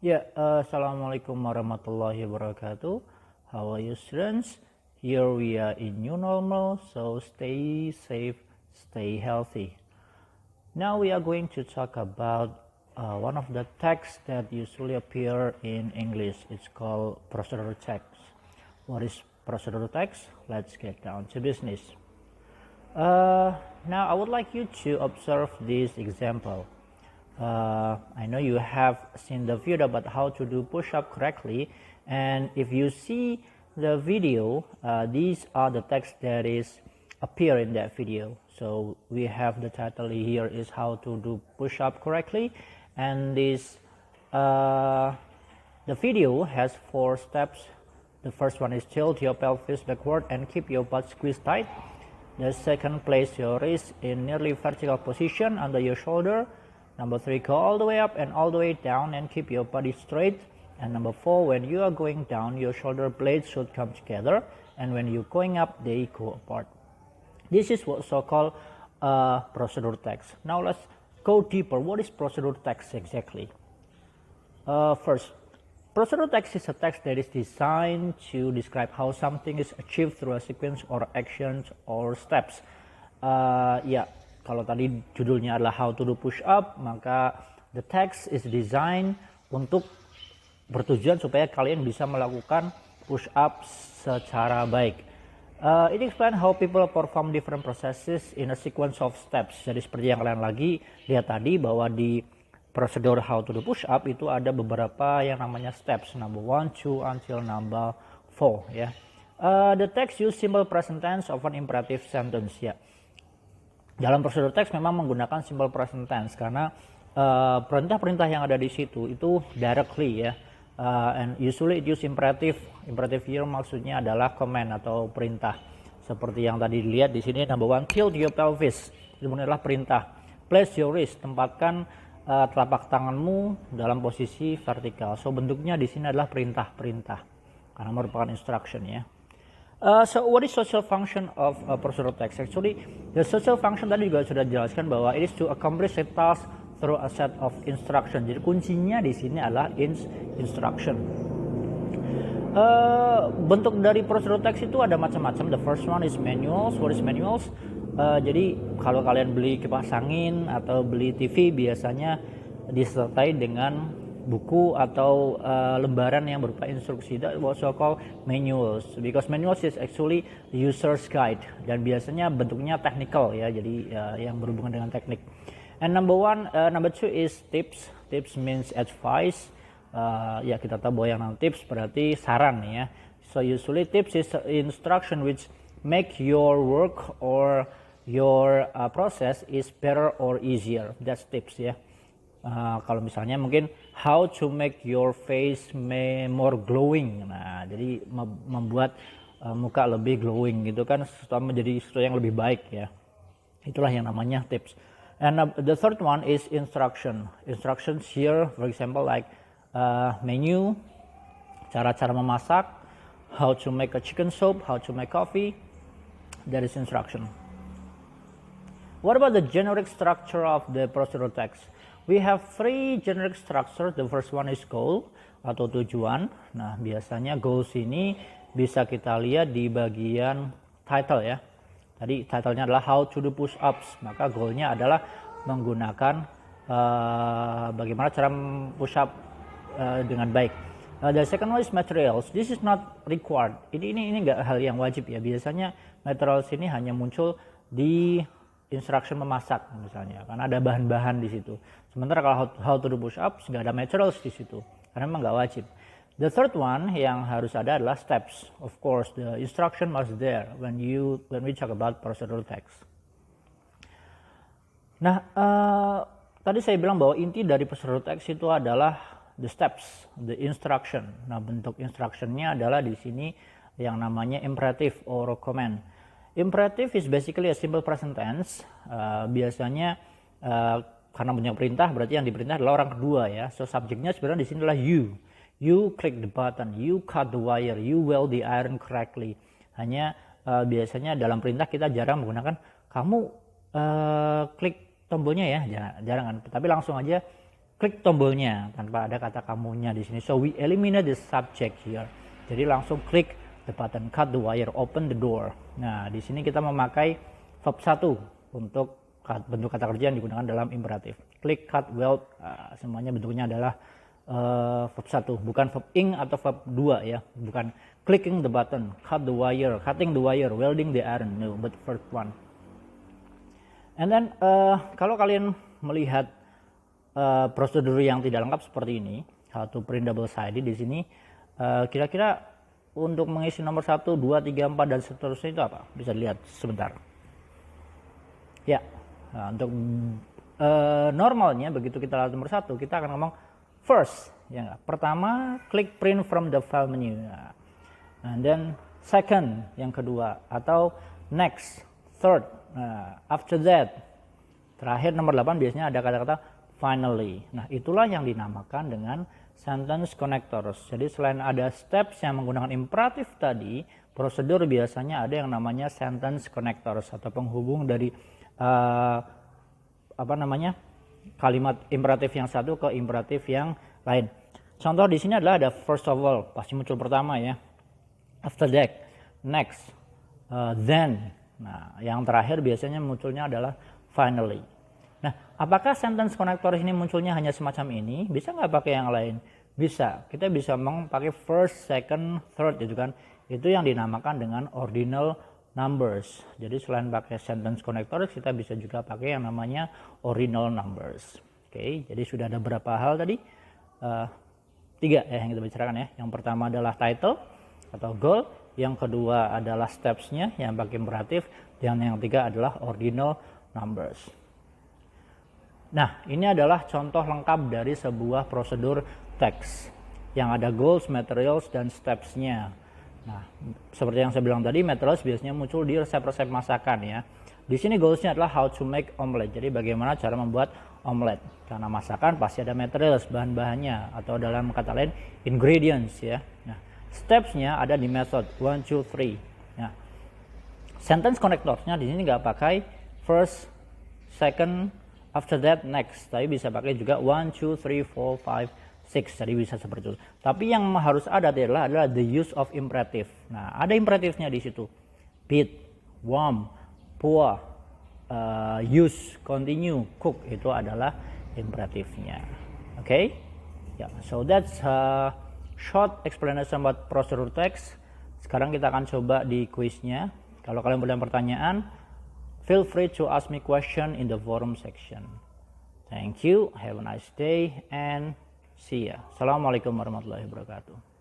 Assalamualaikum warahmatullahi wabarakatuh. How are you, students? Here we are in new normal, so stay safe, stay healthy. Now we are going to talk about one of the texts that usually appear in English. It's called procedural text. What is procedural text? Let's get down to business. Now I would like you to observe this example. I know you have seen the video about how to do push-up correctly, and if you see the video, these are the text that is appear in that video. So we have the title here is how to do push-up correctly, and this the video has 4 steps. The first one is tilt your pelvis backward and keep your butt squeezed tight. The second, place your wrist in nearly vertical position under your shoulder. Number 3, go all the way up and all the way down and keep your body straight. And number 4, when you are going down, your shoulder blades should come together, and when you're going up, they go apart. This is what so-called procedural text. Now let's go deeper. What is procedural text exactly? First, procedural text is a text that is designed to describe how something is achieved through a sequence or actions or steps. Kalau tadi judulnya adalah how to do push up, maka the text is designed untuk bertujuan supaya kalian bisa melakukan push up secara baik. It explains how people perform different processes in a sequence of steps. Jadi seperti yang kalian lagi lihat tadi, bahwa di prosedur how to do push up itu ada beberapa yang namanya steps, number 1, 2 until number 4 ya. The text use simple present tense of an imperative sentence ya. Dalam prosedur teks memang menggunakan simple present tense karena perintah-perintah yang ada di situ itu directly ya, and usually it use imperative. Imperative here maksudnya adalah command atau perintah. Seperti yang tadi dilihat di sini, number 1, tilt your pelvis. Itu adalah perintah. Place your wrist, tempatkan telapak tanganmu dalam posisi vertikal. So bentuknya di sini adalah perintah-perintah karena merupakan instruction ya. So what is social function of procedural text? Actually, the social function tadi juga sudah dijelaskan bahwa it is to accomplish a task through a set of instruction. Jadi kuncinya di sini adalah instruction. Bentuk dari procedural text itu ada macam-macam. The first one is manuals. What is manuals? Jadi kalau kalian beli kipas angin atau beli TV, biasanya disertai dengan buku atau lembaran yang berupa instruksi. That was so called manuals, because manuals is actually user's guide, dan biasanya bentuknya technical ya, jadi yang berhubungan dengan teknik. And number 2 is tips. Tips means advice. Ya kita tahu bahwa yang namanya tips berarti saran ya. So usually tips is instruction which make your work or your process is better or easier. That's tips ya. Kalau misalnya mungkin how to make your face more glowing. Nah, jadi membuat muka lebih glowing gitu kan, menjadi sesuatu yang lebih baik ya. Itulah yang namanya tips. And the third one is instruction. Instructions here, for example, like menu, cara-cara memasak, how to make a chicken soup, how to make coffee. That is instruction. What about the generic structure of the procedural text? We have 3 generic structures. The first one is goal atau tujuan. Nah, biasanya goals ini bisa kita lihat di bagian title ya. Tadi titlenya adalah how to do push ups. Maka goalnya adalah menggunakan bagaimana cara push up dengan baik. The second one is materials. This is not required. Ini enggak hal yang wajib ya. Biasanya materials ini hanya muncul di instruction memasak misalnya, karena ada bahan-bahan di situ. Sementara kalau how to do push ups nggak ada materials di situ, karena memang nggak wajib. The third one yang harus ada adalah steps. Of course, the instruction must there when we talk about procedural text. Nah, tadi saya bilang bahwa inti dari procedural text itu adalah the steps, the instruction. Nah, bentuk instructionnya adalah di sini yang namanya imperative or command. Imperative is basically a simple present tense. Biasanya karena punya perintah, berarti yang diperintah adalah orang kedua ya. So subjeknya sebenarnya di sini adalah you. You click the button, you cut the wire, you weld the iron correctly. Hanya biasanya dalam perintah kita jarang menggunakan kamu klik tombolnya ya, jarang kan. Tapi langsung aja klik tombolnya tanpa ada kata kamunya di sini. So we eliminate the subject here. Jadi langsung klik the button, cut the wire, open the door. Nah, di sini kita memakai verb 1 untuk bentuk kata kerja yang digunakan dalam imperatif. Klik, cut, weld, semuanya bentuknya adalah verb 1, bukan verb ing atau verb 2 ya. Bukan clicking the button, cut the wire, cutting the wire, welding the iron. No, but first one. And then kalau kalian melihat prosedur yang tidak lengkap seperti ini, how to print double-sided di sini, kira-kira untuk mengisi nomor 1, 2, 3, 4 dan seterusnya itu apa? Bisa dilihat sebentar. Ya, nah, untuk normalnya begitu kita lihat nomor 1, kita akan ngomong first, ya enggak? Pertama, klik print from the file menu. Nah, and then second, yang kedua, atau next, third, after that. Terakhir nomor 8 biasanya ada kata-kata finally. Nah, itulah yang dinamakan dengan sentence connectors. Jadi selain ada steps yang menggunakan imperatif tadi, prosedur biasanya ada yang namanya sentence connectors atau penghubung dari kalimat imperatif yang satu ke imperatif yang lain. Contoh di sini adalah ada first of all, pasti muncul pertama ya. After that, next, then. Nah, yang terakhir biasanya munculnya adalah finally. Nah, apakah sentence connector ini munculnya hanya semacam ini? Bisa nggak pakai yang lain? Bisa. Kita bisa pakai first, second, third gitu kan. Itu yang dinamakan dengan ordinal numbers. Jadi selain pakai sentence connector, kita bisa juga pakai yang namanya ordinal numbers. Oke, jadi sudah ada berapa hal tadi? 3 ya yang kita bicarakan ya. Yang pertama adalah title atau goal. Yang kedua adalah steps-nya yang pakai imperatif. Dan yang ketiga adalah ordinal numbers. Nah, ini adalah contoh lengkap dari sebuah prosedur teks yang ada goals, materials, dan steps-nya. Nah, seperti yang saya bilang tadi, materials biasanya muncul di resep-resep masakan ya. Di sini goals-nya adalah how to make omelet. Jadi bagaimana cara membuat omelet. Karena masakan pasti ada materials, bahan-bahannya, atau dalam kata lain ingredients ya. Nah, steps-nya ada di method 1, 2, 3. Nah, sentence connectors-nya di sini nggak pakai first, second, after that, next. Tapi bisa pakai juga 1, 2, 3, 4, 5, 6. Jadi bisa seperti itu. Tapi yang harus ada adalah the use of imperative. Nah, ada imperatifnya di situ. Beat, warm, pour, use, continue, cook. Itu adalah imperatifnya. Okay? Yeah, so that's short explanation about prosedur text. Sekarang kita akan coba di quiznya. Kalau kalian punya pertanyaan, feel free to ask me question in the forum section. Thank you, have a nice day, and see ya. Assalamualaikum warahmatullahi wabarakatuh.